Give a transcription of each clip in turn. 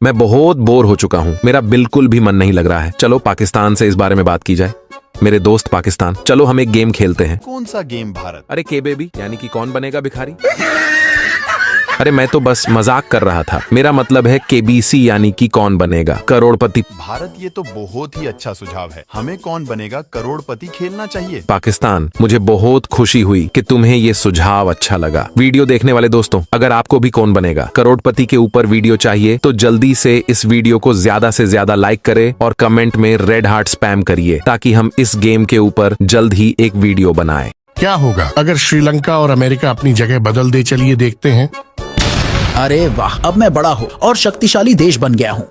मैं बहुत बोर हो चुका हूँ, मेरा बिल्कुल भी मन नहीं लग रहा है। चलो पाकिस्तान से इस बारे में बात की जाए। मेरे दोस्त पाकिस्तान, चलो हम एक गेम खेलते हैं। कौन सा गेम भारत? अरे के बेबी, यानी कि कौन बनेगा भिखारी। अरे मैं तो बस मजाक कर रहा था, मेरा मतलब है केबीसी यानी कि कौन बनेगा करोड़पति। भारत, ये तो बहुत ही अच्छा सुझाव है। हमें कौन बनेगा करोड़पति खेलना चाहिए। पाकिस्तान, मुझे बहुत खुशी हुई कि तुम्हें ये सुझाव अच्छा लगा। वीडियो देखने वाले दोस्तों, अगर आपको भी कौन बनेगा करोड़पति के ऊपर वीडियो चाहिए तो जल्दी से इस वीडियो को ज्यादा से ज्यादा लाइक करें और कमेंट में रेड हार्ट स्पैम करिए ताकि हम इस गेम के ऊपर जल्द ही एक वीडियो बनाएं। क्या होगा अगर श्रीलंका और अमेरिका अपनी जगह बदल दे? चलिए देखते हैं। अरे वाह, अब मैं बड़ा हूँ और शक्तिशाली देश बन गया हूँ।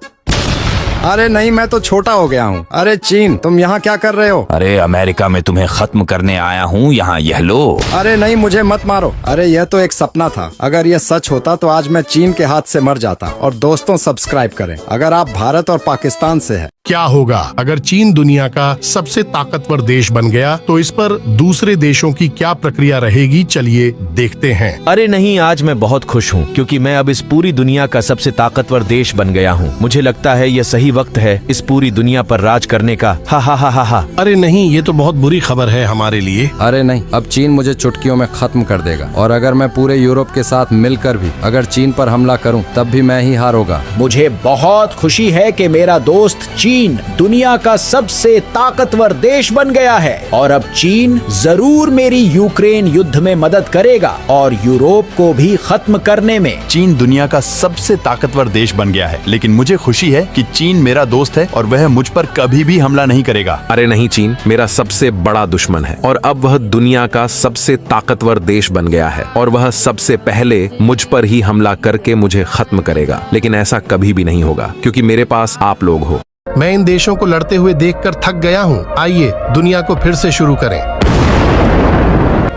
अरे नहीं, मैं तो छोटा हो गया हूँ। अरे चीन, तुम यहाँ क्या कर रहे हो? अरे अमेरिका में तुम्हें खत्म करने आया हूँ, यहाँ यह लो। अरे नहीं, मुझे मत मारो। अरे यह तो एक सपना था। अगर यह सच होता तो आज मैं चीन के हाथ से मर जाता। और दोस्तों, सब्सक्राइब करें अगर आप भारत और पाकिस्तान से है। क्या होगा अगर चीन दुनिया का सबसे ताकतवर देश बन गया? तो इस पर दूसरे देशों की क्या प्रक्रिया रहेगी? चलिए देखते हैं। अरे नहीं, आज मैं बहुत खुश हूँ क्योंकि मैं अब इस पूरी दुनिया का सबसे ताकतवर देश बन गया हूँ। मुझे लगता है यह सही वक्त है इस पूरी दुनिया पर राज करने का। हा हा हा हा हा। अरे नहीं, ये तो बहुत बुरी खबर है हमारे लिए। अरे नहीं, अब चीन मुझे चुटकियों में खत्म कर देगा। और अगर मैं पूरे यूरोप के साथ मिलकर भी अगर चीन पर हमला करूं, तब भी मैं ही हारूंगा। मुझे बहुत खुशी है कि मेरा दोस्त चीन दुनिया का सबसे ताकतवर देश बन गया है और अब चीन जरूर मेरी यूक्रेन युद्ध में मदद करेगा और यूरोप को भी खत्म करने में। चीन दुनिया का सबसे ताकतवर देश बन गया है, लेकिन मुझे खुशी है कि चीन मेरा दोस्त है और वह मुझ पर कभी भी हमला नहीं करेगा। अरे नहीं, चीन मेरा सबसे बड़ा दुश्मन है और अब वह दुनिया का सबसे ताकतवर देश बन गया है और वह सबसे पहले मुझ पर ही हमला करके मुझे खत्म करेगा। लेकिन ऐसा कभी भी नहीं होगा क्योंकि मेरे पास आप लोग हो। मैं इन देशों को लड़ते हुए देखकर थक गया हूँ। आइए दुनिया को फिर से शुरू करें।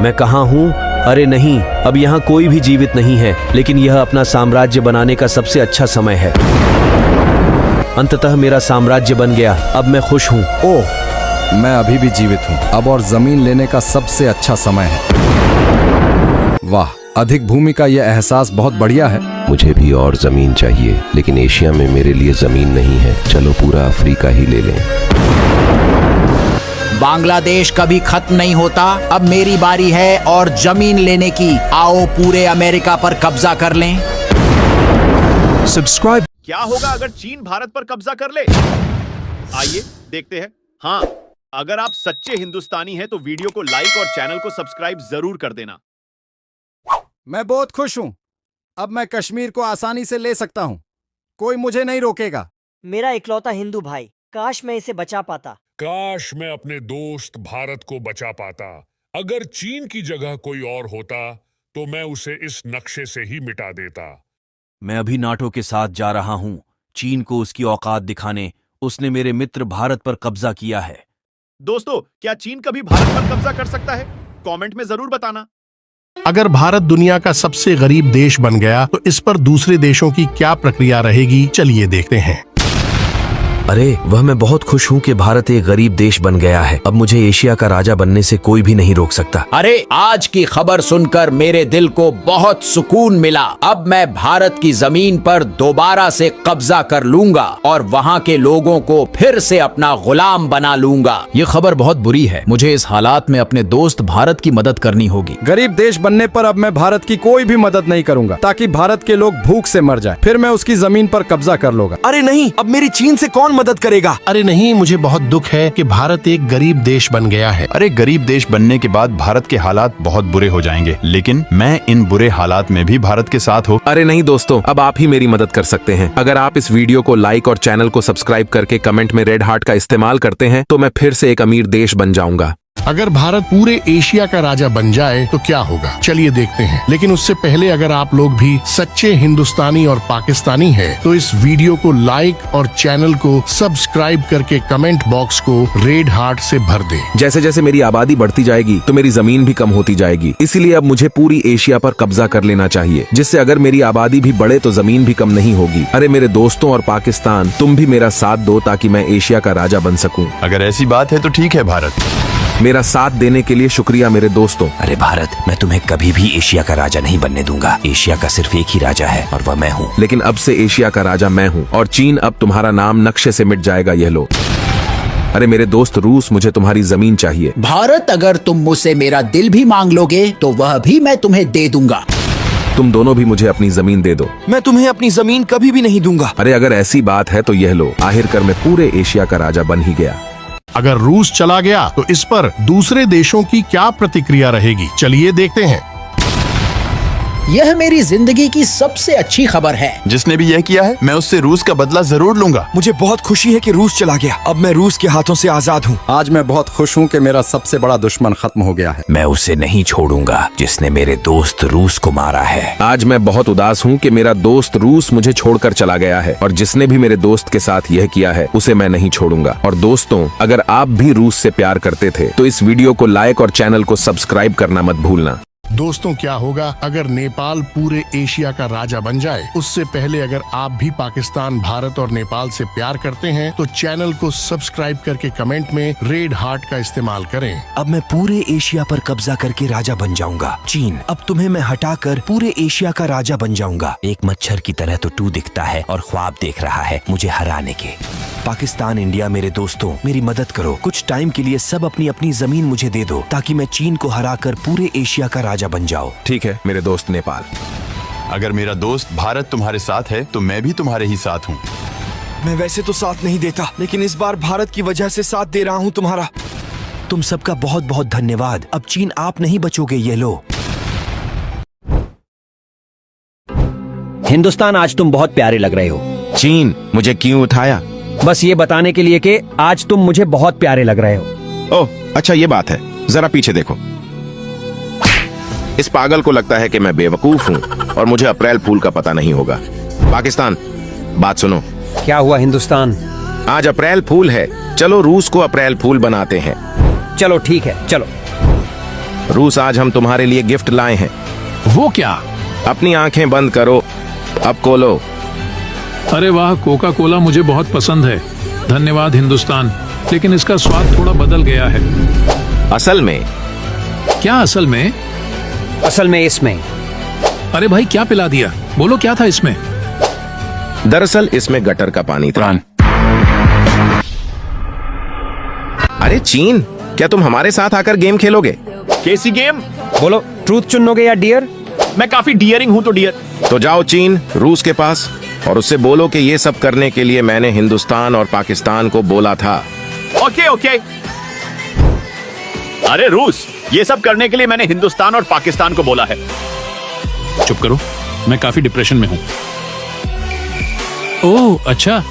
मैं कहाँ हूँ? अरे नहीं, अब यहाँ कोई भी जीवित नहीं है, लेकिन यह अपना साम्राज्य बनाने का सबसे अच्छा समय है। अंततः मेरा साम्राज्य बन गया, अब मैं खुश हूँ। ओह, मैं अभी भी जीवित हूँ अब और जमीन लेने का सबसे अच्छा समय है। वाह, अधिक भूमि का यह एहसास बहुत बढ़िया है। मुझे भी और जमीन चाहिए, लेकिन एशिया में मेरे लिए जमीन नहीं है। चलो पूरा अफ्रीका ही ले लें। बांग्लादेश कभी खत्म नहीं होता। अब मेरी बारी है और जमीन लेने की। आओ पूरे अमेरिका पर कब्जा कर लें। सब्सक्राइब। क्या होगा अगर चीन भारत पर कब्जा कर ले? आइए देखते हैं। हाँ, अगर आप सच्चे हिंदुस्तानी हैं तो वीडियो को लाइक और चैनल को सब्सक्राइब जरूर कर देना। मैं बहुत खुश हूँ। अब मैं कश्मीर को आसानी से ले सकता हूँ, कोई मुझे नहीं रोकेगा। मेरा इकलौता हिंदू भाई, काश मैं इसे बचा पाता। काश मैं अपने दोस्त भारत को बचा पाता। अगर चीन की जगह कोई और होता तो मैं उसे इस नक्शे से ही मिटा देता। मैं अभी नाटो के साथ जा रहा हूँ चीन को उसकी औकात दिखाने। उसने मेरे मित्र भारत पर कब्जा किया है। दोस्तों, क्या चीन कभी भारत पर कब्जा कर सकता है? कमेंट में जरूर बताना। अगर भारत दुनिया का सबसे गरीब देश बन गया तो इस पर दूसरे देशों की क्या प्रक्रिया रहेगी? चलिए देखते हैं। अरे वह, मैं बहुत खुश हूँ कि भारत एक गरीब देश बन गया है। अब मुझे एशिया का राजा बनने से कोई भी नहीं रोक सकता। अरे आज की खबर सुनकर मेरे दिल को बहुत सुकून मिला। अब मैं भारत की जमीन पर दोबारा से कब्जा कर लूंगा और वहाँ के लोगों को फिर से अपना गुलाम बना लूंगा। ये खबर बहुत बुरी है। मुझे इस हालात में अपने दोस्त भारत की मदद करनी होगी। गरीब देश बनने पर अब मैं भारत की कोई भी मदद नहीं करूंगा ताकि भारत के लोग भूख से मर जाए। फिर मैं उसकी जमीन पर कब्जा कर लूंगा। अरे नहीं, अब मेरी चीन से कौन मदद करेगा? अरे नहीं, मुझे बहुत दुख है कि भारत एक गरीब देश बन गया है। अरे गरीब देश बनने के बाद भारत के हालात बहुत बुरे हो जाएंगे, लेकिन मैं इन बुरे हालात में भी भारत के साथ हूँ। अरे नहीं दोस्तों, अब आप ही मेरी मदद कर सकते हैं। अगर आप इस वीडियो को लाइक और चैनल को सब्सक्राइब करके कमेंट में रेड हार्ट का इस्तेमाल करते हैं तो मैं फिर से एक अमीर देश बन जाऊंगा। अगर भारत पूरे एशिया का राजा बन जाए तो क्या होगा? चलिए देखते हैं। लेकिन उससे पहले अगर आप लोग भी सच्चे हिंदुस्तानी और पाकिस्तानी हैं, तो इस वीडियो को लाइक और चैनल को सब्सक्राइब करके कमेंट बॉक्स को रेड हार्ट से भर दें। जैसे जैसे मेरी आबादी बढ़ती जाएगी तो मेरी जमीन भी कम होती जाएगी, इसीलिए अब मुझे पूरी एशिया पर कब्जा कर लेना चाहिए, जिससे अगर मेरी आबादी भी बढ़े तो जमीन भी कम नहीं होगी। अरे मेरे दोस्तों और पाकिस्तान, तुम भी मेरा साथ दो ताकि मैं एशिया का राजा बन सकूं। अगर ऐसी बात है तो ठीक है भारत। मेरा साथ देने के लिए शुक्रिया मेरे दोस्तों। अरे भारत, मैं तुम्हें कभी भी एशिया का राजा नहीं बनने दूंगा। एशिया का सिर्फ एक ही राजा है और वह मैं हूँ। लेकिन अब से एशिया का राजा मैं हूँ और चीन अब तुम्हारा नाम नक्शे से मिट जाएगा। यह लो। अरे मेरे दोस्त रूस, मुझे तुम्हारी जमीन चाहिए। भारत, अगर तुम मुझसे मेरा दिल भी मांग लोगे तो वह भी मैं तुम्हें दे दूंगा। तुम दोनों भी मुझे अपनी जमीन दे दो। मैं तुम्हें अपनी जमीन कभी भी नहीं दूंगा। अरे अगर ऐसी बात है तो यह लो। आखिरकार मैं पूरे एशिया का राजा बन ही गया। अगर रूस चला गया तो इस पर दूसरे देशों की क्या प्रतिक्रिया रहेगी, चलिए देखते हैं। यह मेरी जिंदगी की सबसे अच्छी खबर है। जिसने भी यह किया है, मैं उससे रूस का बदला जरूर लूंगा। मुझे बहुत खुशी है कि रूस चला गया। अब मैं रूस के हाथों से आजाद हूँ। आज मैं बहुत खुश हूँ कि मेरा सबसे बड़ा दुश्मन खत्म हो गया है। मैं उसे नहीं छोड़ूंगा जिसने मेरे दोस्त रूस को मारा है। आज मैं बहुत उदास हूँ कि मेरा दोस्त रूस मुझे छोड़कर चला गया है और जिसने भी मेरे दोस्त के साथ यह किया है उसे मैं नहीं छोड़ूंगा। और दोस्तों, अगर आप भी रूस से प्यार करते थे तो इस वीडियो को लाइक और चैनल को सब्सक्राइब करना मत भूलना। दोस्तों, क्या होगा अगर नेपाल पूरे एशिया का राजा बन जाए? उससे पहले अगर आप भी पाकिस्तान, भारत और नेपाल से प्यार करते हैं तो चैनल को सब्सक्राइब करके कमेंट में रेड हार्ट का इस्तेमाल करें। अब मैं पूरे एशिया पर कब्जा करके राजा बन जाऊंगा। चीन, अब तुम्हें मैं हटाकर पूरे एशिया का राजा बन जाऊंगा। एक मच्छर की तरह तो तू दिखता है और ख्वाब देख रहा है मुझे हराने के। पाकिस्तान, इंडिया, मेरे दोस्तों, मेरी मदद करो। कुछ टाइम के लिए सब अपनी अपनी जमीन मुझे दे दो ताकि मैं चीन को हराकर पूरे एशिया का राजा बन जाओ। ठीक है मेरे दोस्त नेपाल। अगर मेरा दोस्त भारत तुम्हारे साथ है तो मैं भी तुम्हारे ही साथ हूँ। मैं वैसे तो साथ नहीं देता, लेकिन इस बार भारत की वजह से साथ दे रहा हूँ तुम्हारा। तुम सबका बहुत बहुत धन्यवाद। अब चीन आप नहीं बचोगे। ये लो। हिंदुस्तान, आज तुम बहुत प्यारे लग रहे हो। चीन, मुझे क्यों उठाया? बस ये बताने के लिए कि आज तुम मुझे बहुत प्यारे लग रहे हो। ओह अच्छा, ये बात है। जरा पीछे देखो। इस पागल को लगता है कि मैं बेवकूफ हूँ और मुझे अप्रैल फूल का पता नहीं होगा। पाकिस्तान, बात सुनो। क्या हुआ हिंदुस्तान? आज अप्रैल फूल है। चलो रूस को अप्रैल फूल बनाते हैं। चलो ठीक है, चलो। रूस, आज हम तुम्हारे लिए गिफ्ट लाए हैं। वो क्या? अपनी आंखें बंद करो, अब खोलो। अरे वाह, कोका कोला मुझे बहुत पसंद है। धन्यवाद हिंदुस्तान, लेकिन इसका स्वाद थोड़ा बदल गया है। असल में? क्या असल में? असल में इसमें। अरे भाई, क्या पिला दिया? बोलो क्या था इसमें? दरअसल इसमें गटर का पानी था। अरे चीन, क्या तुम हमारे साथ आकर गेम खेलोगे? कैसी गेम? बोलो, ट्रूथ चुनोगे या डियर? मैं काफी डियरिंग हूँ तो डियर। तो जाओ चीन, रूस के पास और उससे बोलो कि ये सब करने के लिए मैंने हिंदुस्तान और पाकिस्तान को बोला था। Okay okay. अरे रूस, ये सब करने के लिए मैंने हिंदुस्तान और पाकिस्तान को बोला है। चुप करो, मैं काफी डिप्रेशन में हूँ। ओह अच्छा,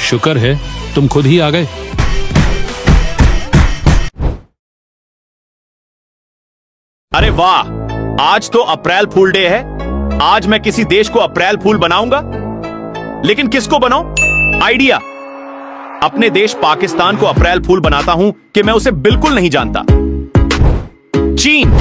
शुक्र है तुम खुद ही आ गए। अरे वाह, आज तो अप्रैल फूल डे है। आज मैं किसी देश को अप्रैल फूल बनाऊंगा। लेकिन किसको बनाऊं? आइडिया। अपने देश पाकिस्तान को अप्रैल फूल बनाता हूं कि मैं उसे बिल्कुल नहीं जानता। चीन,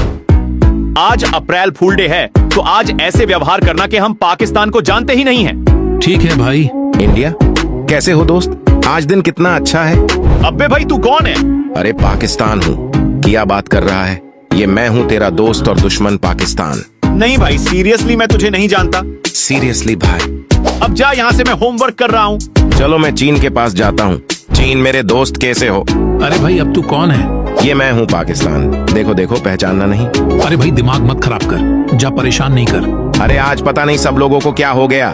आज अप्रैल फूल डे है तो आज ऐसे व्यवहार करना कि हम पाकिस्तान को जानते ही नहीं हैं। ठीक है भाई। इंडिया, कैसे हो दोस्त? आज दिन कितना अच्छा है। अब्बे भाई, तू कौन है? अरे पाकिस्तान हूँ। क्या बात कर रहा है? ये मैं हूँ तेरा दोस्त और दुश्मन पाकिस्तान। नहीं भाई, सीरियसली मैं तुझे नहीं जानता। सीरियसली भाई? अब जा यहाँ से, मैं होमवर्क कर रहा हूँ। चलो मैं चीन के पास जाता हूँ। चीन मेरे दोस्त, कैसे हो? अरे भाई, अब तू कौन है? ये मैं हूँ पाकिस्तान। देखो देखो, पहचानना नहीं? अरे भाई, दिमाग मत खराब कर, जा परेशान नहीं कर। अरे आज पता नहीं सब लोगों को क्या हो गया,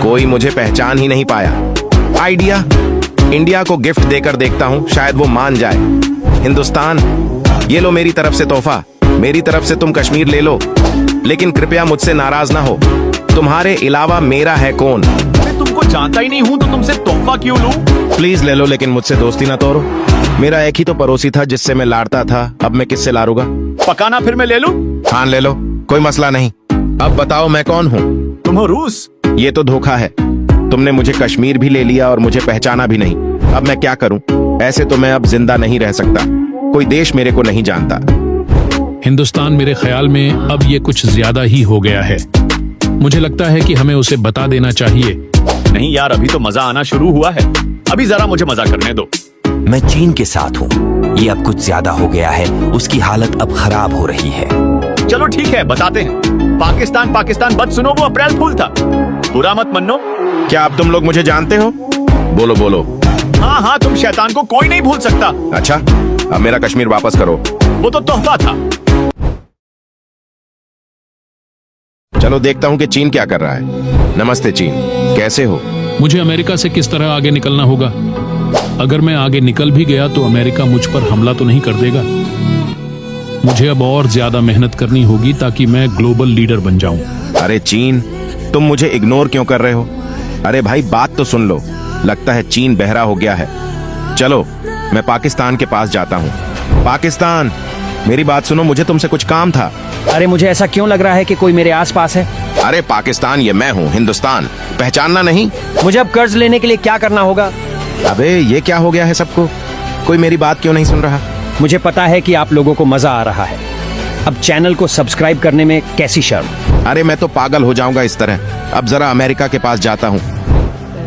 कोई मुझे पहचान ही नहीं पाया। आइडिया, इंडिया को गिफ्ट देकर देखता हूँ, शायद वो मान जाए। हिंदुस्तान, ये लो मेरी तरफ से तोहफा। मेरी तरफ से तुम कश्मीर ले लो, लेकिन कृपया मुझसे नाराज ना हो। तुम्हारे अलावा मेरा है कौन? मैं तुमको जानता ही नहीं हूँ तो तुमसे तोहफा क्यों लूं? प्लीज ले लो, लेकिन मुझसे दोस्ती ना तोड़ो। मेरा एक ही तो पड़ोसी था जिससे मैं लाड़ता था, अब मैं किससे लारूंगा? पकाना फिर मैं ले लूं? हाँ ले लो, कोई मसला नहीं। अब बताओ मैं कौन हूँ? तुम हो रूस। ये तो धोखा है। तुमने मुझे कश्मीर भी ले लिया और मुझे पहचाना भी नहीं। अब मैं क्या करूँ? ऐसे तो मैं अब जिंदा नहीं रह सकता। कोई देश मेरे को नहीं जानता। हिंदुस्तान, मेरे ख्याल में अब ये कुछ ज्यादा ही हो गया है। मुझे लगता है कि हमें उसे बता देना चाहिए। नहीं यार, अभी तो मजा आना शुरू हुआ है। अभी जरा मुझे मजा करने दो। मैं चीन के साथ हूँ। ये अब कुछ ज्यादा हो गया है, उसकी हालत अब खराब हो रही है। चलो ठीक है, बताते हैं। पाकिस्तान पाकिस्तान बस सुनो, वो अप्रैल फूल था। बुरा मत मनो। क्या अब तुम लोग मुझे जानते हो? बोलो बोलो। हाँ हाँ, तुम शैतान को कोई नहीं भूल सकता। अच्छा, अब मेरा कश्मीर वापस करो। वो तो तोहफा था। चलो देखता हूँ कि चीन क्या कर रहा है। नमस्ते चीन, कैसे हो? मुझे अमेरिका से किस तरह आगे निकलना होगा? अगर मैं आगे निकल भी गया तो अमेरिका मुझ पर हमला तो नहीं कर देगा। मुझे अब और ज्यादा मेहनत करनी होगी ताकि मैं ग्लोबल लीडर बन जाऊं। अरे चीन, तुम मुझे इग्नोर क्यों कर रहे हो? अरे भाई बात तो सुन लो, लगता है चीन बहरा हो गया है। चलो मैं पाकिस्तान के पास जाता हूँ। पाकिस्तान, मेरी बात सुनो, मुझे तुमसे कुछ काम था। अरे मुझे ऐसा क्यों लग रहा है कि कोई मेरे आसपास है? अरे पाकिस्तान ये मैं हूँ, हिंदुस्तान, पहचानना नहीं? मुझे अब कर्ज लेने के लिए क्या करना होगा? अबे ये क्या हो गया है सबको? कोई मेरी बात क्यों नहीं सुन रहा? मुझे पता है कि आप लोगों को मजा आ रहा है। अब चैनल को सब्सक्राइब करने में कैसी शर्म। अरे मैं तो पागल हो जाऊंगा इस तरह। अब जरा अमेरिका के पास जाता हूँ।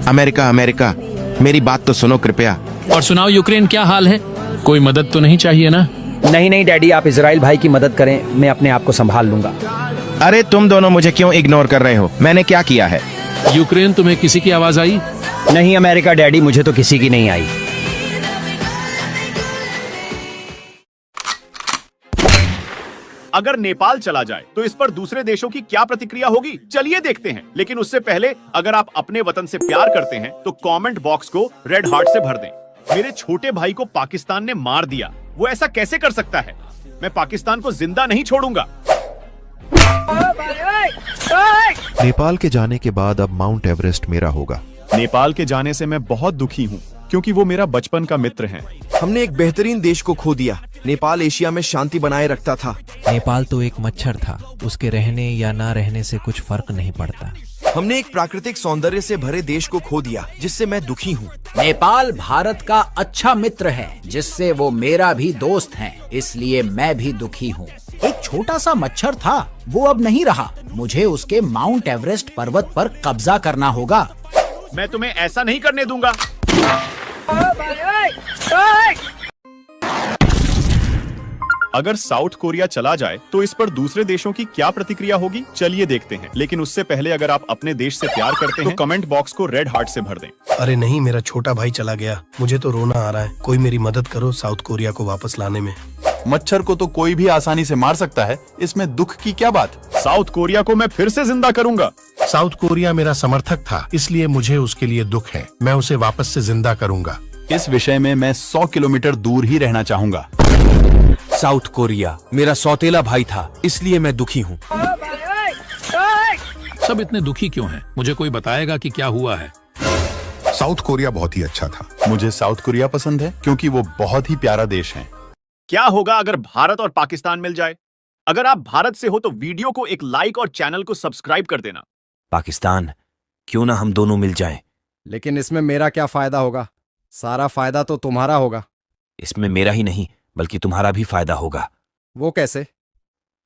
अमेरिका अमेरिका, मेरी बात तो सुनो कृपया। और सुनाओ, यूक्रेन क्या हाल है? कोई मदद तो नहीं चाहिए ना? नहीं नहीं डैडी, आप इजराइल भाई की मदद करें, मैं अपने आप को संभाल लूंगा। अरे तुम दोनों मुझे क्यों इग्नोर कर रहे हो? मैंने क्या किया है? यूक्रेन, तुम्हें किसी की आवाज आई? नहीं अमेरिका डैडी, मुझे तो किसी की नहीं आई। अगर नेपाल चला जाए तो इस पर दूसरे देशों की क्या प्रतिक्रिया होगी? चलिए देखते हैं। लेकिन उससे पहले, अगर आप अपने वतन से प्यार करते हैं तो कमेंट बॉक्स को रेड हार्ट से भर दें। मेरे छोटे भाई को पाकिस्तान ने मार दिया, वो ऐसा कैसे कर सकता है? मैं पाकिस्तान को जिंदा नहीं छोड़ूंगा। नेपाल के जाने के बाद अब माउंट एवरेस्ट मेरा होगा। नेपाल के जाने से मैं बहुत दुखी हूँ, क्योंकि वो मेरा बचपन का मित्र है। हमने एक बेहतरीन देश को खो दिया। नेपाल एशिया में शांति बनाए रखता था। नेपाल तो एक मच्छर था, उसके रहने या ना रहने से कुछ फर्क नहीं पड़ता। हमने एक प्राकृतिक सौंदर्य से भरे देश को खो दिया, जिससे मैं दुखी हूँ। नेपाल भारत का अच्छा मित्र है, जिससे वो मेरा भी दोस्त है, इसलिए मैं भी दुखी हूँ। एक छोटा सा मच्छर था, वो अब नहीं रहा। मुझे उसके माउंट एवरेस्ट पर्वत पर कब्जा करना होगा। मैं तुम्हें ऐसा नहीं करने दूंगा। अगर साउथ कोरिया चला जाए तो इस पर दूसरे देशों की क्या प्रतिक्रिया होगी? चलिए देखते हैं। लेकिन उससे पहले, अगर आप अपने देश से प्यार करते हैं तो कमेंट बॉक्स को रेड हार्ट से भर दें। अरे नहीं, मेरा छोटा भाई चला गया, मुझे तो रोना आ रहा है। कोई मेरी मदद करो साउथ कोरिया को वापस लाने में। मच्छर को तो कोई भी आसानी से मार सकता है, इसमें दुख की क्या बात? साउथ कोरिया को मैं फिर से जिंदा करूंगा। साउथ कोरिया मेरा समर्थक था, इसलिए मुझे उसके लिए दुख है। मैं उसे वापस से जिंदा करूंगा। इस विषय में मैं 100 किलोमीटर दूर ही रहना चाहूंगा। साउथ कोरिया मेरा सौतेला भाई था, इसलिए मैं दुखी हूँ। सब इतने दुखी क्यों हैं? मुझे कोई बताएगा कि क्या हुआ है? साउथ कोरिया बहुत ही अच्छा था। मुझे साउथ कोरिया पसंद है क्योंकि वो बहुत ही प्यारा देश है। क्या होगा अगर भारत और पाकिस्तान मिल जाए? अगर आप भारत से हो तो वीडियो को एक लाइक और चैनल को सब्सक्राइब कर देना। पाकिस्तान, क्यों ना हम दोनों मिल जाएं? लेकिन इसमें मेरा क्या फायदा होगा? सारा फायदा तो तुम्हारा होगा। इसमें मेरा ही नहीं बल्कि तुम्हारा भी फायदा होगा। वो कैसे?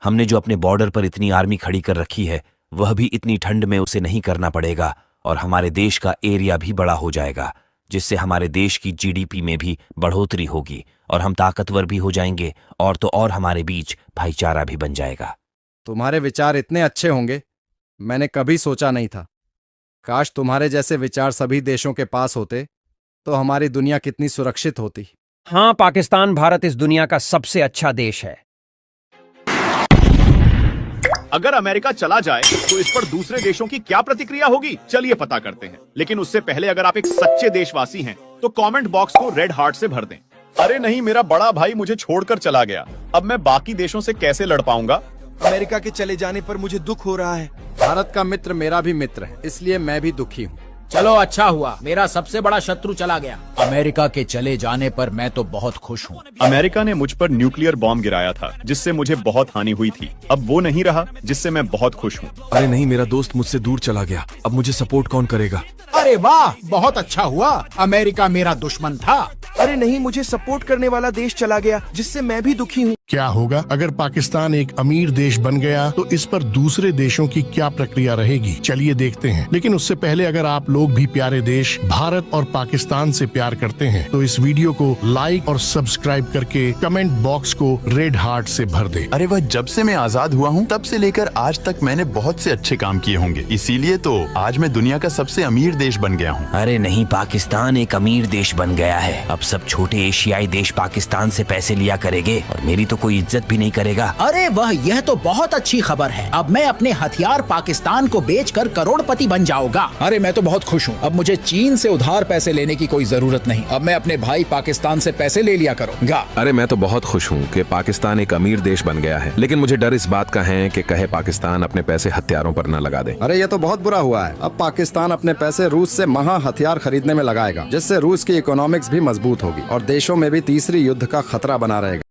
हमने जो अपने बॉर्डर पर इतनी आर्मी खड़ी कर रखी है, वह भी इतनी ठंड में उसे नहीं करना पड़ेगा, और हमारे देश का एरिया भी बड़ा हो जाएगा, जिससे हमारे देश की जीडीपी में भी बढ़ोतरी होगी और हम ताकतवर भी हो जाएंगे, और तो और हमारे बीच भाईचारा भी बन जाएगा। तुम्हारे विचार इतने अच्छे होंगे, मैंने कभी सोचा नहीं था। काश तुम्हारे जैसे विचार सभी देशों के पास होते तो हमारी दुनिया कितनी सुरक्षित होती। हाँ, पाकिस्तान भारत इस दुनिया का सबसे अच्छा देश है। अगर अमेरिका चला जाए तो इस पर दूसरे देशों की क्या प्रतिक्रिया होगी? चलिए पता करते हैं। लेकिन उससे पहले, अगर आप एक सच्चे देशवासी हैं तो कमेंट बॉक्स को रेड हार्ट से भर दें। अरे नहीं, मेरा बड़ा भाई मुझे छोड़कर चला गया। अब मैं बाकी देशों से कैसे लड़ पाऊंगा? अमेरिका के चले जाने पर मुझे दुख हो रहा है। भारत का मित्र मेरा भी मित्र है, इसलिए मैं भी दुखी हूँ। चलो अच्छा हुआ, मेरा सबसे बड़ा शत्रु चला गया। अमेरिका के चले जाने पर मैं तो बहुत खुश हूँ। अमेरिका ने मुझ पर न्यूक्लियर बॉम्ब गिराया था, जिससे मुझे बहुत हानि हुई थी। अब वो नहीं रहा, जिससे मैं बहुत खुश हूँ। अरे नहीं, मेरा दोस्त मुझसे दूर चला गया, अब मुझे सपोर्ट कौन करेगा? अरे वाह, बहुत अच्छा हुआ, अमेरिका मेरा दुश्मन था। अरे नहीं, मुझे सपोर्ट करने वाला देश चला गया, जिससे मैं भी दुखी हूँ। क्या होगा अगर पाकिस्तान एक अमीर देश बन गया तो इस पर दूसरे देशों की क्या प्रक्रिया रहेगी, चलिए देखते हैं। लेकिन उससे पहले अगर आप लोग भी प्यारे देश भारत और पाकिस्तान से प्यार करते हैं तो इस वीडियो को लाइक और सब्सक्राइब करके कमेंट बॉक्स को रेड हार्ट से भर दे। अरे वह जब से मैं आजाद हुआ हूँ तब से लेकर आज तक मैंने बहुत से अच्छे काम किए होंगे, इसीलिए तो आज मैं दुनिया का सबसे अमीर देश बन गया हूँ। अरे नहीं, पाकिस्तान एक अमीर देश बन गया है। अब सब छोटे एशियाई देश पाकिस्तान से पैसे लिया करेंगे और मेरी तो कोई इज्जत भी नहीं करेगा। अरे वाह, यह तो बहुत अच्छी खबर है। अब मैं अपने हथियार पाकिस्तान को बेचकर करोड़पति बन जाऊंगा। अरे मैं तो बहुत खुश हूँ। अब मुझे चीन से उधार पैसे लेने की कोई जरूरत नहीं। अब मैं अपने भाई पाकिस्तान से पैसे ले लिया करूंगा। अरे मैं तो बहुत खुश हूँ कि पाकिस्तान एक अमीर देश बन गया है, लेकिन मुझे डर इस बात का है कि कहे पाकिस्तान अपने पैसे हथियारों पर न लगा दे। अरे ये तो बहुत बुरा हुआ है। अब पाकिस्तान अपने पैसे रूस से महा हथियार खरीदने में लगाएगा, जिससे रूस की इकोनॉमिक्स भी मजबूत होगी और देशों में भी तीसरी युद्ध का खतरा बना रहेगा।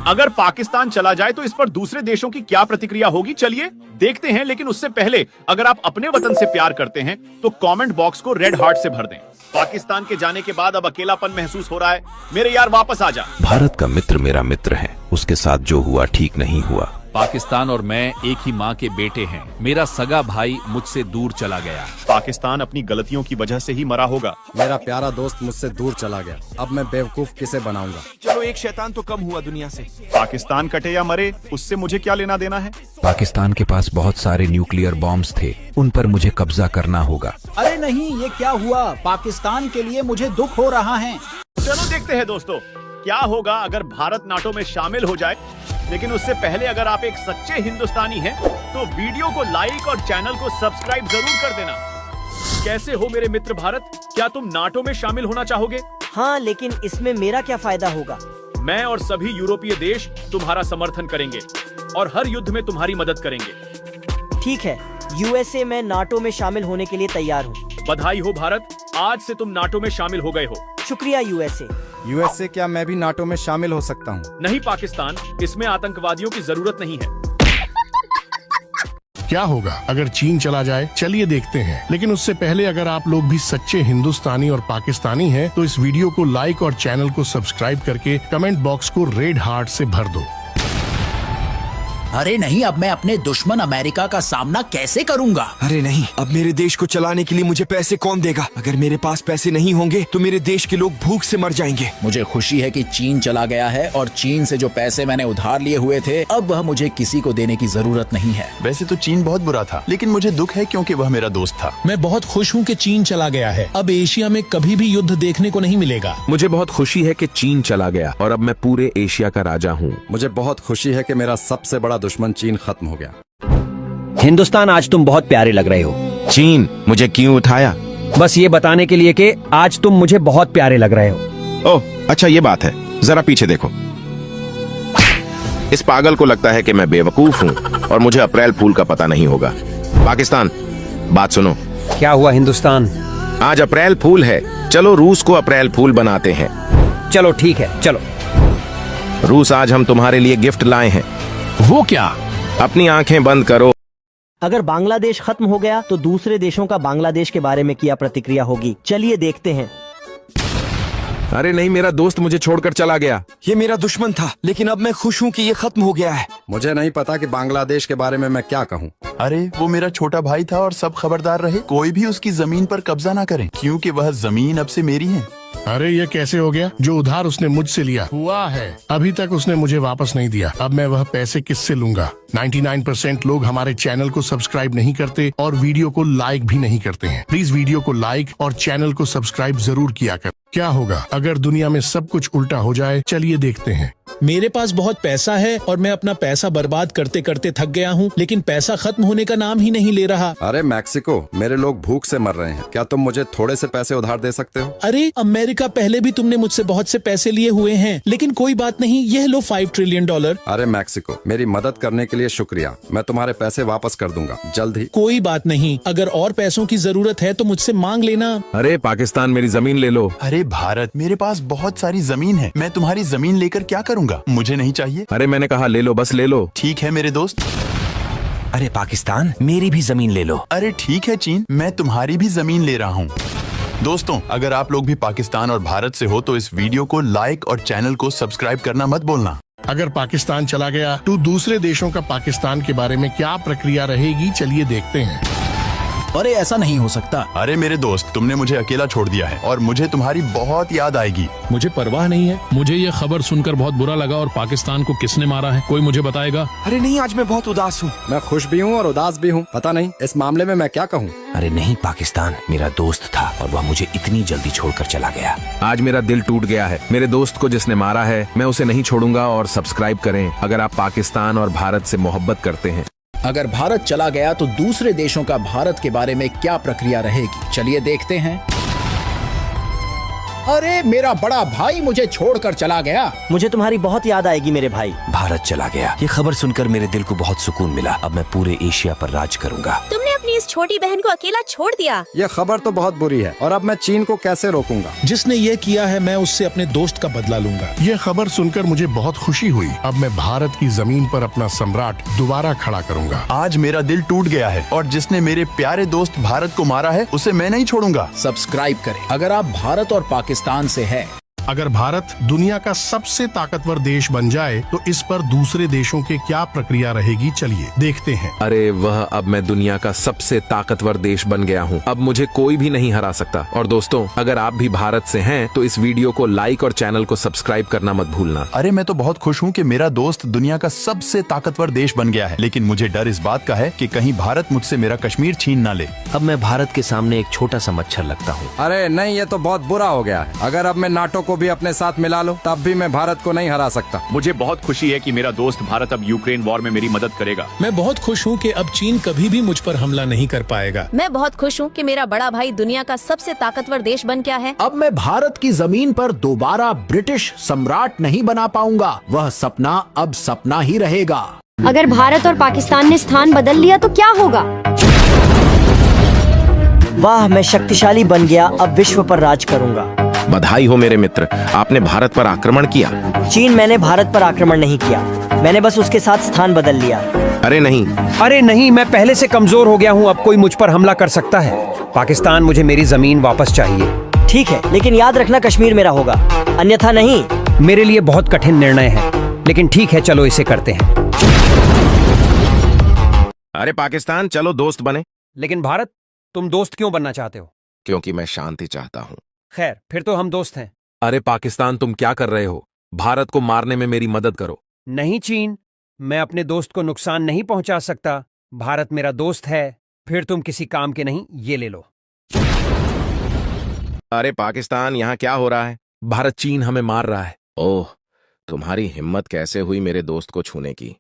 अगर पाकिस्तान चला जाए तो इस पर दूसरे देशों की क्या प्रतिक्रिया होगी, चलिए देखते हैं। लेकिन उससे पहले अगर आप अपने वतन से प्यार करते हैं तो कमेंट बॉक्स को रेड हार्ट से भर दें। पाकिस्तान के जाने के बाद अब अकेलापन महसूस हो रहा है। मेरे यार वापस आ जा। भारत का मित्र मेरा मित्र है, उसके साथ जो हुआ ठीक नहीं हुआ। पाकिस्तान और मैं एक ही माँ के बेटे हैं। मेरा सगा भाई मुझसे दूर चला गया। पाकिस्तान अपनी गलतियों की वजह से ही मरा होगा। मेरा प्यारा दोस्त मुझसे दूर चला गया। अब मैं बेवकूफ किसे बनाऊंगा। चलो एक शैतान तो कम हुआ दुनिया से। पाकिस्तान कटे या मरे उससे मुझे क्या लेना देना है। पाकिस्तान के पास बहुत सारे न्यूक्लियर बॉम्ब्स थे, उन पर मुझे कब्जा करना होगा। अरे नहीं, ये क्या हुआ? पाकिस्तान के लिए मुझे दुख हो रहा है। चलो देखते हैं दोस्तों, क्या होगा अगर भारत नाटो में शामिल हो जाए। लेकिन उससे पहले अगर आप एक सच्चे हिंदुस्तानी हैं तो वीडियो को लाइक और चैनल को सब्सक्राइब जरूर कर देना। कैसे हो मेरे मित्र भारत, क्या तुम नाटो में शामिल होना चाहोगे? हाँ, लेकिन इसमें मेरा क्या फायदा होगा? मैं और सभी यूरोपीय देश तुम्हारा समर्थन करेंगे और हर युद्ध में तुम्हारी मदद करेंगे। ठीक है, यूएसए में नाटो में शामिल होने के लिए तैयार हूँ। बधाई हो भारत, आज से तुम नाटो में शामिल हो गए हो। शुक्रिया यूएसए। यूएसए, क्या मैं भी नाटो में शामिल हो सकता हूँ? नहीं पाकिस्तान, इसमें आतंकवादियों की जरूरत नहीं है। क्या होगा अगर चीन चला जाए, चलिए देखते हैं। लेकिन उससे पहले अगर आप लोग भी सच्चे हिंदुस्तानी और पाकिस्तानी हैं तो इस वीडियो को लाइक और चैनल को सब्सक्राइब करके कमेंट बॉक्स को रेड हार्ट से भर दो। अरे नहीं, अब मैं अपने दुश्मन अमेरिका का सामना कैसे करूंगा? अरे नहीं, अब मेरे देश को चलाने के लिए मुझे पैसे कौन देगा? अगर मेरे पास पैसे नहीं होंगे तो मेरे देश के लोग भूख से मर जाएंगे। मुझे खुशी है कि चीन चला गया है और चीन से जो पैसे मैंने उधार लिए हुए थे अब वह मुझे किसी को देने की जरूरत नहीं है। वैसे तो चीन बहुत बुरा था, लेकिन मुझे दुख है क्योंकि वह मेरा दोस्त था। मैं बहुत खुश हूँ कि चीन चला गया है। अब एशिया में कभी भी युद्ध देखने को नहीं मिलेगा। मुझे बहुत खुशी है कि चीन चला गया और अब मैं पूरे एशिया का राजा हूँ। मुझे बहुत खुशी है कि मेरा सबसे बड़ा दुश्मन चीन खत्म हो गया। हिंदुस्तान, आज तुम बहुत प्यारे लग रहे हो। चीन मुझे क्यों उठाया? बस ये बताने के लिए कि आज तुम मुझे बहुत प्यारे लग रहे हो। ओह अच्छा, ये बात है। जरा पीछे देखो। इस पागल को लगता है कि मैं बेवकूफ हूँ और मुझे अप्रैल फूल का पता नहीं होगा। पाकिस्तान, बात सुनो। क्या हुआ हिंदुस्तान? आज अप्रैल फूल है, चलो रूस को अप्रैल फूल बनाते हैं। चलो ठीक है, चलो। रूस, आज हम तुम्हारे लिए गिफ्ट लाए हैं। वो क्या? अपनी आंखें बंद करो। अगर बांग्लादेश खत्म हो गया तो दूसरे देशों का बांग्लादेश के बारे में क्या प्रतिक्रिया होगी, चलिए देखते हैं। अरे नहीं, मेरा दोस्त मुझे छोड़कर चला गया। ये मेरा दुश्मन था, लेकिन अब मैं खुश हूँ कि ये खत्म हो गया है। मुझे नहीं पता कि बांग्लादेश के बारे में मैं क्या कहूँ। अरे वो मेरा छोटा भाई था और सब खबरदार रहे, कोई भी उसकी जमीन पर कब्जा ना करे क्योंकि वह जमीन अब से मेरी है। अरे ये कैसे हो गया? जो उधार उसने मुझसे लिया हुआ है अभी तक उसने मुझे वापस नहीं दिया। अब मैं वह पैसे किससे लूंगा? 99% लोग हमारे चैनल को सब्सक्राइब नहीं करते और वीडियो को लाइक भी नहीं करते हैं। प्लीज वीडियो को लाइक और चैनल को सब्सक्राइब जरूर किया कर। क्या होगा अगर दुनिया में सब कुछ उल्टा हो जाए, चलिए देखते हैं। मेरे पास बहुत पैसा है और मैं अपना पैसा बर्बाद करते करते थक गया हूँ, लेकिन पैसा खत्म होने का नाम ही नहीं ले रहा। अरे मैक्सिको, मेरे लोग भूख से मर रहे हैं, क्या तुम मुझे थोड़े से पैसे उधार दे सकते हो? अरे अमेरिका, पहले भी तुमने मुझसे बहुत से पैसे लिए हुए हैं, लेकिन कोई बात नहीं, यह लो $5 ट्रिलियन। अरे मैक्सिको, मेरी मदद करने के लिए शुक्रिया। मैं तुम्हारे पैसे वापस कर दूंगा जल्द ही। कोई बात नहीं, अगर और पैसों की जरूरत है तो मुझसे मांग लेना। अरे पाकिस्तान, मेरी जमीन ले लो। अरे भारत, मेरे पास बहुत सारी जमीन है, मैं तुम्हारी जमीन लेकर क्या करूँगा? मुझे नहीं चाहिए। अरे मैंने कहा ले लो, बस ले लो। ठीक है मेरे दोस्त। अरे पाकिस्तान, मेरी भी जमीन ले लो। अरे ठीक है चीन, मैं तुम्हारी भी जमीन ले रहा हूँ। दोस्तों, अगर आप लोग भी पाकिस्तान और भारत से हो तो इस वीडियो को लाइक और चैनल को सब्सक्राइब करना मत भूलना। अगर पाकिस्तान चला गया तो दूसरे देशों का पाकिस्तान के बारे में क्या प्रक्रिया रहेगी, चलिए देखते हैं। अरे ऐसा नहीं हो सकता। अरे मेरे दोस्त, तुमने मुझे अकेला छोड़ दिया है और मुझे तुम्हारी बहुत याद आएगी। मुझे परवाह नहीं है। मुझे ये खबर सुनकर बहुत बुरा लगा। और पाकिस्तान को किसने मारा है, कोई मुझे बताएगा? अरे नहीं, आज मैं बहुत उदास हूँ। मैं खुश भी हूँ और उदास भी हूँ। पता नहीं इस मामले में मैं क्या कहूँ। अरे नहीं, पाकिस्तान मेरा दोस्त था और वह मुझे इतनी जल्दी छोड़कर चला गया। आज मेरा दिल टूट गया है। मेरे दोस्त को जिसने मारा है, मैं उसे नहीं छोड़ूंगा। और सब्सक्राइब करें अगर आप पाकिस्तान और भारत से मोहब्बत करते हैं। अगर भारत चला गया तो दूसरे देशों का भारत के बारे में क्या प्रक्रिया रहेगी, चलिए देखते हैं। अरे मेरा बड़ा भाई मुझे छोड़कर चला गया। मुझे तुम्हारी बहुत याद आएगी मेरे भाई। भारत चला गया, ये खबर सुनकर मेरे दिल को बहुत सुकून मिला। अब मैं पूरे एशिया पर राज करूंगा। तुमने अपनी इस छोटी बहन को अकेला छोड़ दिया। ये खबर तो बहुत बुरी है और अब मैं चीन को कैसे रोकूंगा। जिसने ये किया है, मैं उससे अपने दोस्त का बदला लूंगा। ये खबर सुनकर मुझे बहुत खुशी हुई। अब मैं भारत की जमीन पर अपना सम्राट दोबारा खड़ा करूंगा। आज मेरा दिल टूट गया है और जिसने मेरे प्यारे दोस्त भारत को मारा है, उसे मैं नहीं छोड़ूंगा। सब्सक्राइब करें अगर आप भारत और पाकिस्तान से है। अगर भारत दुनिया का सबसे ताकतवर देश बन जाए तो इस पर दूसरे देशों के क्या प्रक्रिया रहेगी, चलिए देखते हैं। अरे वह, अब मैं दुनिया का सबसे ताकतवर देश बन गया हूँ। अब मुझे कोई भी नहीं हरा सकता। और दोस्तों, अगर आप भी भारत से हैं तो इस वीडियो को लाइक और चैनल को सब्सक्राइब करना मत भूलना। अरे मैं तो बहुत खुश हूँ कि मेरा दोस्त दुनिया का सबसे ताकतवर देश बन गया है, लेकिन मुझे डर इस बात का है कि कहीं भारत मुझसे मेरा कश्मीर छीन ना ले। अब मैं भारत के सामने एक छोटा सा मच्छर लगता हूँ। अरे नहीं, ये तो बहुत बुरा हो गया है। अगर अब मैं नाटो को भी अपने साथ मिला लो तब भी मैं भारत को नहीं हरा सकता। मुझे बहुत खुशी है कि मेरा दोस्त भारत अब यूक्रेन वॉर में मेरी मदद करेगा। मैं बहुत खुश हूँ कि अब चीन कभी भी मुझ पर हमला नहीं कर पाएगा। मैं बहुत खुश हूँ कि मेरा बड़ा भाई दुनिया का सबसे ताकतवर देश बन गया है। अब मैं भारत की जमीन पर दोबारा ब्रिटिश सम्राट नहीं बना पाऊंगा। वह सपना अब सपना ही रहेगा। अगर भारत और पाकिस्तान ने स्थान बदल लिया तो क्या होगा? वाह, मैं शक्तिशाली बन गया, अब विश्व पर राज करूंगा। बधाई हो मेरे मित्र, आपने भारत पर आक्रमण किया। चीन, मैंने भारत पर आक्रमण नहीं किया। मैंने बस उसके साथ स्थान बदल लिया। अरे नहीं, अरे नहीं, मैं पहले से कमजोर हो गया हूँ। अब कोई मुझ पर हमला कर सकता है। पाकिस्तान, मुझे मेरी जमीन वापस चाहिए। ठीक है, लेकिन याद रखना कश्मीर मेरा होगा, अन्यथा नहीं। मेरे लिए बहुत कठिन निर्णय है, लेकिन ठीक है, चलो इसे करते हैं। अरे पाकिस्तान, चलो दोस्त बने। लेकिन भारत, तुम दोस्त क्यों बनना चाहते हो? क्योंकि मैं शांति चाहता हूँ। खैर, फिर तो हम दोस्त हैं। अरे पाकिस्तान, तुम क्या कर रहे हो? भारत को मारने में मेरी मदद करो। नहीं चीन, मैं अपने दोस्त को नुकसान नहीं पहुंचा सकता। भारत मेरा दोस्त है। फिर तुम किसी काम के नहीं, ये ले लो। अरे पाकिस्तान, यहाँ क्या हो रहा है? भारत चीन हमें मार रहा है। ओह, तुम्हारी हिम्मत कैसे हुई मेरे दोस्त को छूने की?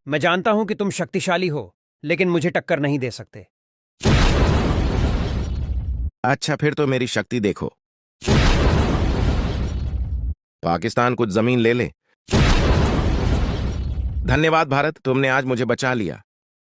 मैं जानता हूं कि तुम शक्तिशाली हो, लेकिन मुझे टक्कर नहीं दे सकते। अच्छा, फिर तो मेरी शक्ति देखो। पाकिस्तान कुछ जमीन ले ले। धन्यवाद भारत, तुमने आज मुझे बचा लिया।